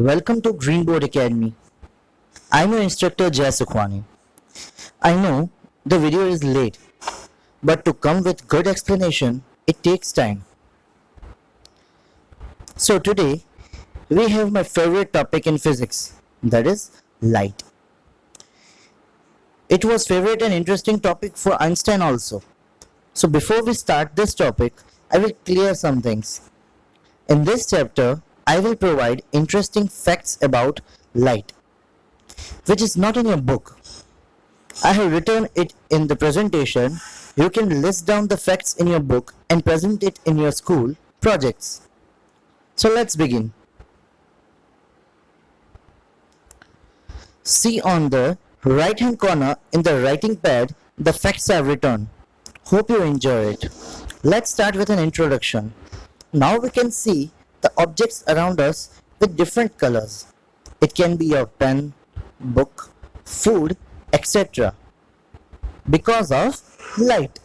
Welcome to Greenboard Academy. I'm your instructor Jay Sukhwani. I know the video is late, but to come with good explanation, it takes time. So today, we have my favorite topic in physics, that is light. It was favorite and interesting topic for Einstein also. So before we start this topic, I will clear some things. In this chapter, I will provide interesting facts about light, which is not in your book. I have written it in the presentation. You can list down the facts in your book and present it in your school projects. So let's begin. See on the right hand corner in the writing pad the facts I have written. Hope you enjoy it. Let's start with an introduction. Now we can see the objects around us with different colors. It can be your pen, book, food, etc. because of light.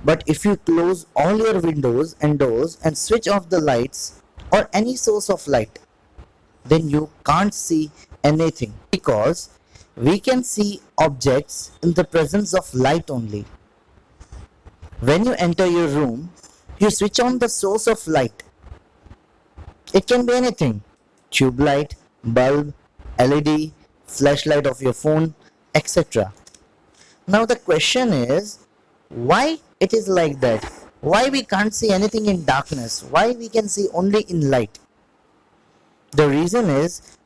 But if you close all your windows and doors and switch off the lights or any source of light, then you can't see anything because we can see objects in the presence of light only. When you enter your room, you switch on the source of light. It can be anything: tube light, bulb, LED, flashlight of your phone, etc. Now the question is, why it is like that? Why we can't see anything in darkness? Why we can see only in light? The reason is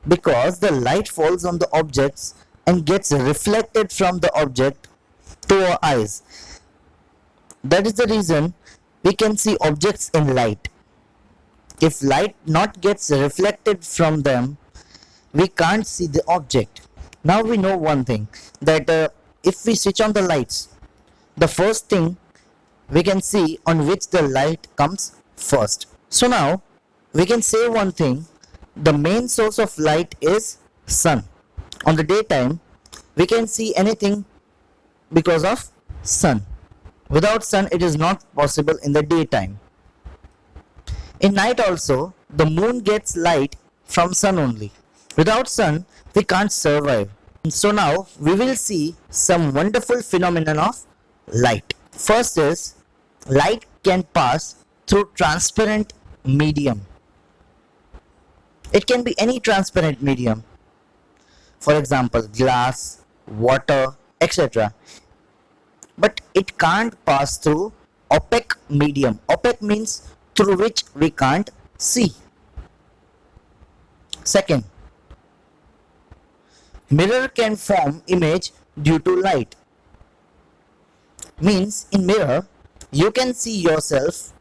because the light falls on the objects and gets reflected from the object to our eyes. That is the reason we can see objects in light. If light not gets reflected from them, we can't see the object. Now we know one thing, that if we switch on the lights, the first thing we can see on which the light comes first. So now we can say one thing, the main source of light is sun. On the daytime, we can see anything because of sun. Without sun, it is not possible in the daytime. In night also, the moon gets light from sun only. Without sun, we can't survive. So now we will see some wonderful phenomenon of light. First is, light can pass through transparent medium. It can be any transparent medium. For example, glass, water, etc. But it can't pass through opaque medium. Opaque means through which we can't see. Second, mirror can form image due to light. Means in mirror you can see yourself,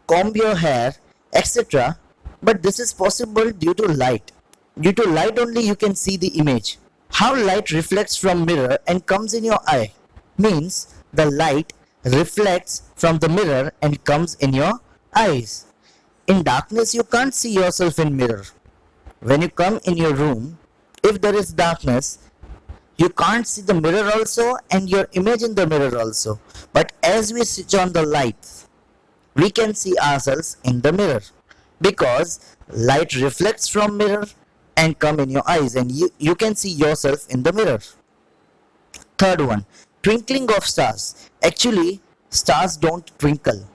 comb your hair, etc. But this is possible due to light. Due to light only you can see the image. How light reflects from mirror and comes in your eye? Means the light reflects from the mirror and comes in your eyes. In darkness you can't see yourself in mirror. When you come in your room, if there is darkness, you can't see the mirror also and your image in the mirror also. But as we switch on the lights, we can see ourselves in the mirror because light reflects from mirror and come in your eyes and you can see yourself in the mirror. Third one, twinkling of stars. Actually, stars don't twinkle.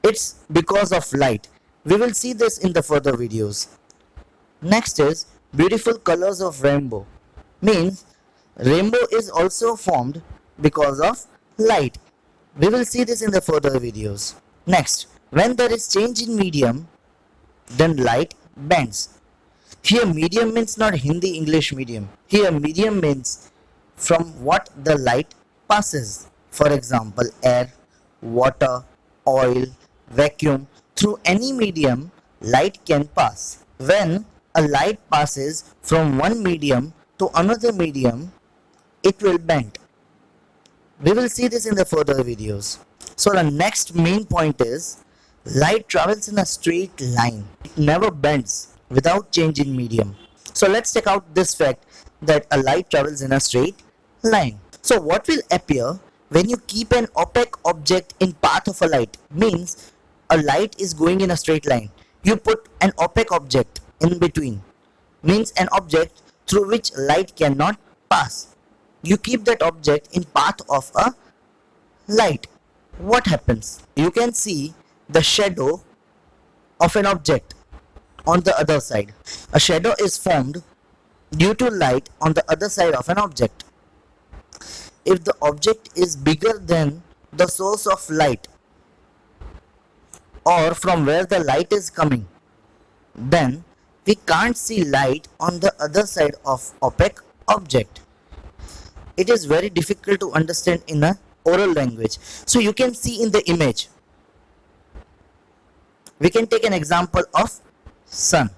It's because of light. We will see this in the further videos. Next is beautiful colors of rainbow. Means rainbow is also formed because of light. We will see this in the further videos. Next, when there is change in medium, then light bends. Here medium means not Hindi English medium. Here medium means from what the light passes. For example, air, water, oil, vacuum. Through any medium, light can pass. When a light passes from one medium to another medium, it will bend. We will see this in the further videos. So the next main point is, light travels in a straight line. It never bends without change in medium. So let's check out this fact that a light travels in a straight line. So what will appear when you keep an opaque object in path of a light? Means a light is going in a straight line. You put an opaque object in between, means an object through which light cannot pass. You keep that object in path of a light. What happens? You can see the shadow of an object on the other side. A shadow is formed due to light on the other side of an object. If the object is bigger than the source of light or from where the light is coming, then we can't see light on the other side of opaque object. It is very difficult to understand in a oral language. So you can see in the image. We can take an example of sun.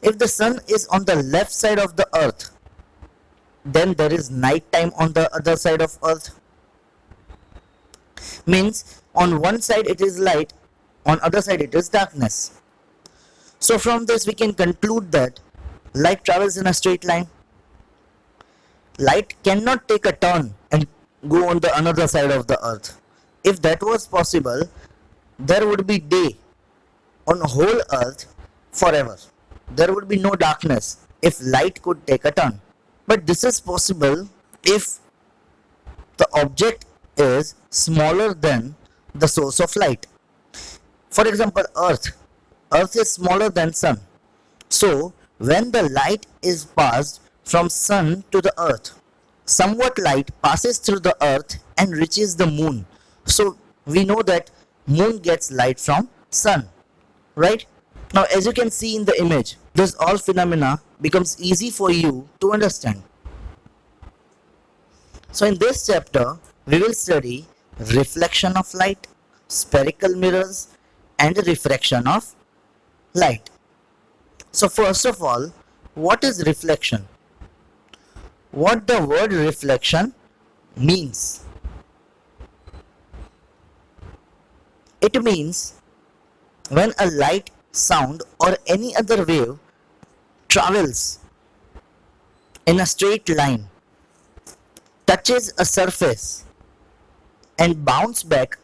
If the sun is on the left side of the earth, then there is night time on the other side of earth. Means on one side it is light, on other side it is darkness. So from this we can conclude that light travels in a straight line. Light cannot take a turn and go on the another side of the earth. If that was possible, there would be day on whole earth forever. There would be no darkness if light could take a turn. But this is possible if the object is smaller than the source of light. For example, earth. Earth is smaller than sun. So when the light is passed from sun to the earth, somewhat light passes through the earth and reaches the moon. So we know that moon gets light from sun, right? Now as you can see in the image, this all phenomena becomes easy for you to understand. So in this chapter, we will study reflection of light, spherical mirrors, and refraction of light. So first of all, what is reflection? What the word reflection means? It means when a light, sound, or any other wave travels in a straight line, touches a surface and bounce back,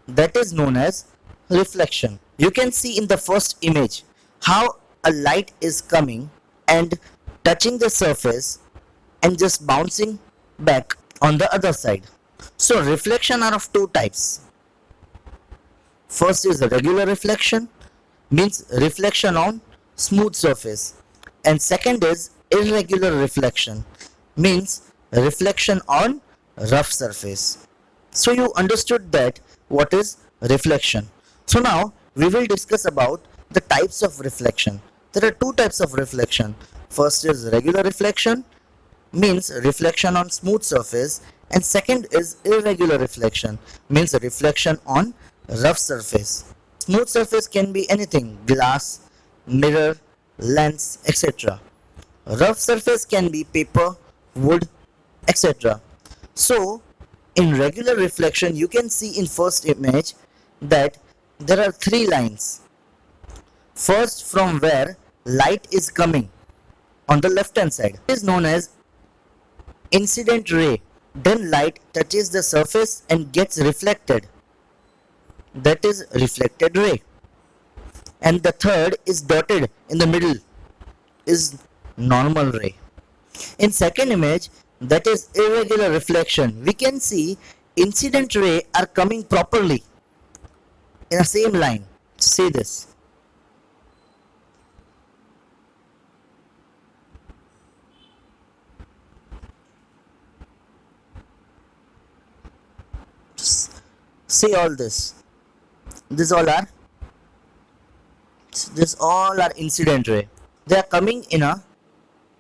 that is known as reflection. You can see in the first image how a light is coming and touching the surface and just bouncing back on the other side. So reflection are of two types. First is the regular reflection, means reflection on smooth surface, and second is irregular reflection, means reflection on rough surface. So you understood that what is reflection. So now we will discuss about the types of reflection. There are two types of reflection. First is regular reflection, means reflection on smooth surface, and second is irregular reflection, means reflection on rough surface. Smooth surface can be anything: glass, mirror, lens, etc. Rough surface can be paper, wood, etc. So in regular reflection, you can see in first image that there are three lines. First, from where light is coming on the left hand side is known as incident ray. Then light touches the surface and gets reflected, that is reflected ray. And the third is dotted in the middle, is normal ray. In second image, that is irregular reflection, we can see incident ray are coming properly in the same line. See this. See all this. This all are incident ray. They are coming in a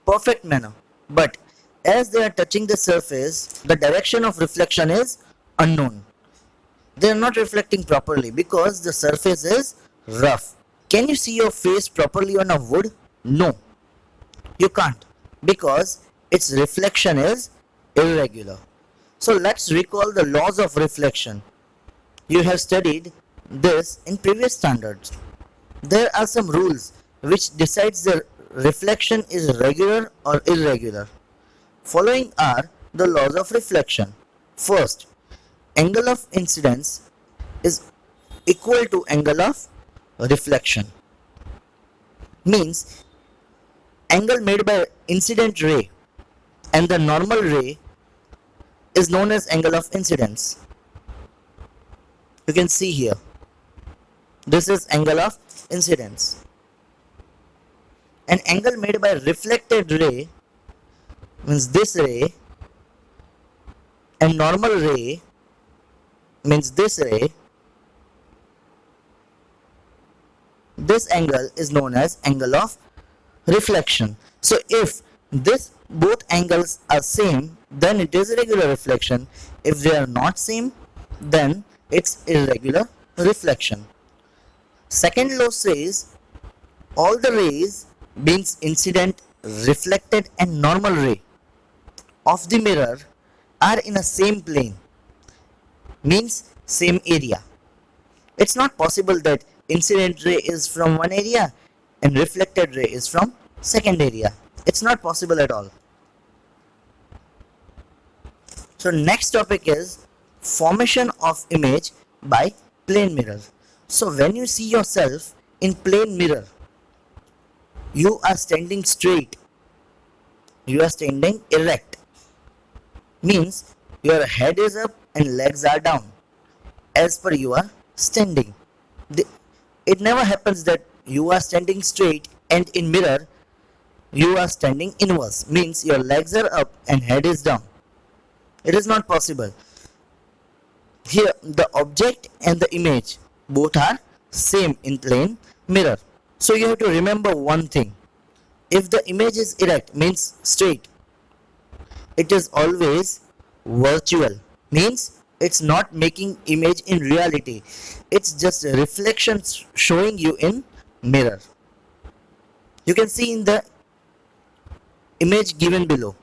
perfect manner, but as they are touching the surface, the direction of reflection is unknown. They are not reflecting properly because the surface is rough. Can you see your face properly on a wood? No, you can't, because its reflection is irregular. So let's recall the laws of reflection. You have studied this in previous standards. There are some rules which decides the reflection is regular or irregular. Following are the laws of reflection. First, angle of incidence is equal to angle of reflection. Means angle made by incident ray and the normal ray is known as angle of incidence. You can see here, this is angle of incidence. An angle made by reflected ray means this ray, and normal ray means this ray. This angle is known as angle of reflection. So if this both angles are same, then it is regular reflection. If they are not same, then it's irregular reflection. Second law says all the rays means incident, reflected and normal ray of the mirror are in a same plane, means same area. It's not possible that incident ray is from one area and reflected ray is from second area. It's not possible at all. So next topic is formation of image by plane mirror. So when you see yourself in plane mirror, you are standing straight, you are standing erect, means your head is up and legs are down as per you are standing. It never happens that you are standing straight and in mirror you are standing inverse, means your legs are up and head is down. It is not possible. Here the object and the image both are same in plane mirror. So you have to remember one thing. If the image is erect, means straight, it is always virtual, means it's not making image in reality. It's just a reflection showing you in mirror. You can see in the image given below,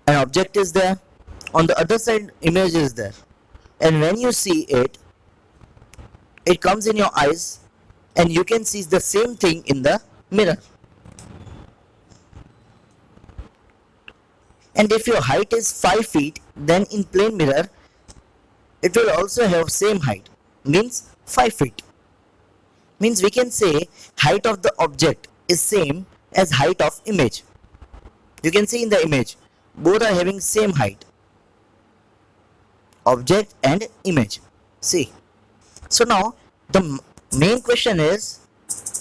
an object is there, on the other side image is there, and when you see it, it comes in your eyes and you can see the same thing in the mirror. And if your height is 5 feet, then in plane mirror it will also have same height, means 5 feet. Means we can say height of the object is same as height of image. You can see in the image both are having same height, object and image. See. So now the main question is,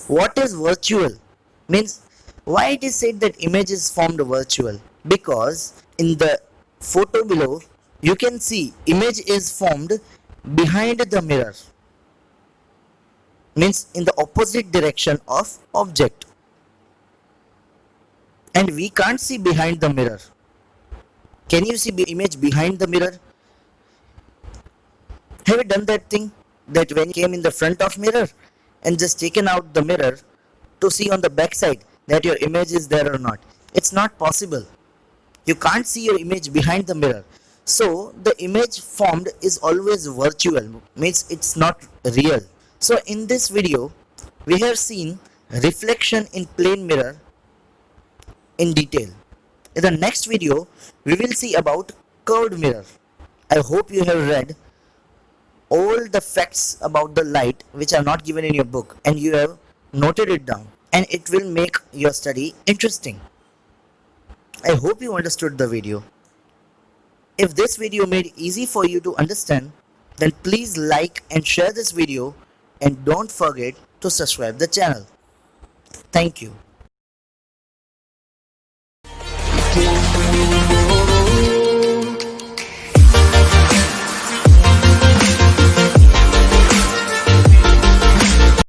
what is virtual? Means why it is said that image is formed virtual? Because in the photo below you can see image is formed behind the mirror, means in the opposite direction of object, and we can't see behind the mirror. Can you see the image behind the mirror? Have you done that thing that when you came in the front of mirror and just taken out the mirror to see on the back side that your image is there or not? It's not possible. You can't see your image behind the mirror. So the image formed is always virtual, means it's not real. So in this video we have seen reflection in plane mirror in detail. In the next video we will see about curved mirror. I hope you have read all the facts about the light which are not given in your book and you have noted it down, and it will make your study interesting. I hope you understood the video. If this video made it easy for you to understand, then please like and share this video, and don't forget to subscribe the channel. Thank you.